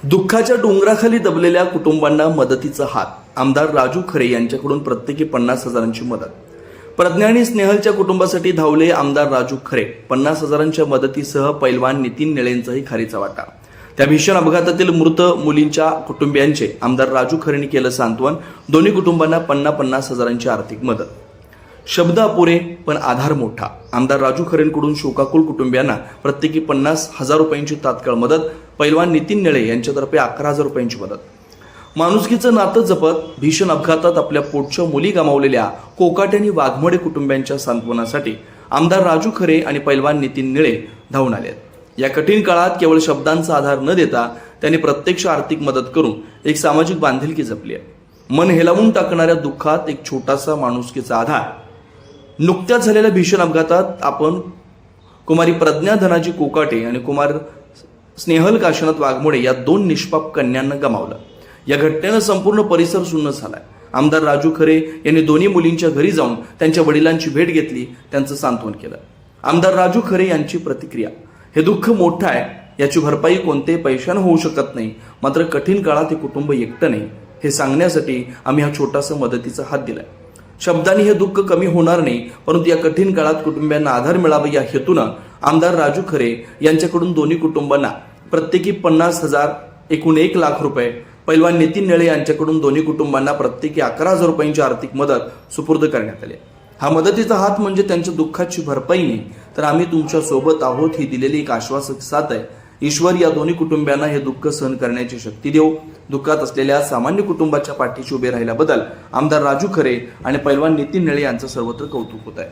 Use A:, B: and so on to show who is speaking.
A: दुःखाच्या डोंगराखाली दबलेल्या कुटुंबांना मदतीचा हात. आमदार राजू खरे यांच्याकडून प्रत्येकी 50,000ची मदत. प्रज्ञा आणि स्नेहलच्या कुटुंबासाठी धावले आमदार राजू खरे. 50,000च्या मदतीसह पैलवान नितीन निळेंचाही खारीचा वाटा. त्या भीषण अपघातातील मृत मुलींच्या कुटुंबियांचे आमदार राजू खरेंनी केलं सांत्वन. दोन्ही कुटुंबांना 50,000ची आर्थिक मदत. शब्द अपुरे पण आधार मोठा. आमदार राजू खरेंकडून शोकाकुल कुटुंबियांना प्रत्येकी 50,000 रुपयांची तात्काळ मदत. पैलवान नितीन निळे यांच्यातर्फे 11,000 रुपयांची मदत. माणुसकीचं नातं जपत भीषण अपघातात आपल्या पोटच्या मुली गमावलेल्या कोकाटे आणि वाघमोडे कुटुंबियांच्या सांत्वनासाठी आमदार राजू खरे आणि पैलवान नितीन निळे धावून आले. या कठीण काळात केवळ शब्दांचा आधार न देता त्यांनी प्रत्यक्ष आर्थिक मदत करून एक सामाजिक बांधिलकी जपली आहे. मन हेलावून टाकणाऱ्या दुःखात एक छोटासा माणुसकीचा आधार. नुकत्याच झालेल्या भीषण अपघातात आपण कुमारी प्रज्ञा धनाजी कोकाटे आणि कुमार स्नेहल काशीनाथ वाघमोडे या 2 निष्पाप कन्यांना गमावलं. या घटनेनं संपूर्ण परिसर सुन्न झालाय. आमदार राजू खरे यांनी दोन्ही मुलींच्या घरी जाऊन त्यांच्या वडिलांची भेट घेतली, त्यांचं सांत्वन केलं. आमदार राजू खरे यांची प्रतिक्रिया. हे दुःख मोठं आहे, याची भरपाई कोणत्याही पैशानं होऊ शकत नाही. मात्र कठीण काळात हे कुटुंब एकटं नाही हे सांगण्यासाठी आम्ही हा छोटासा मदतीचा हात दिलाय. शब्दांनी हे दुःख कमी होणार नाही, परंतु या कठीण काळात कुटुंबियांना आधार मिळावा या हेतूनं आमदार राजू खरे यांच्याकडून दोन्ही कुटुंबांना प्रत्येकी 50,000 एकूण 1 लाख रुपये, पैलवान नितीन निळे यांच्याकडून दोन्ही कुटुंबांना प्रत्येकी 11,000 रुपयांची आर्थिक मदत सुपूर्द करण्यात आली. हा मदतीचा हात म्हणजे त्यांच्या दुःखाची भरपाई नाही, तर आम्ही तुमच्या सोबत आहोत ही दिलेली एक आश्वासक साथ आहे. ईश्वर या दोन्ही कुटुंबियांना हे दुःख सहन करण्याची शक्ती देव. दुःखात असलेल्या सामान्य कुटुंबाच्या पाठीशी उभे राहिल्याबद्दल आमदार राजू खरे आणि पैलवान नितीन निळे यांचं सर्वत्र कौतुक होत आहे.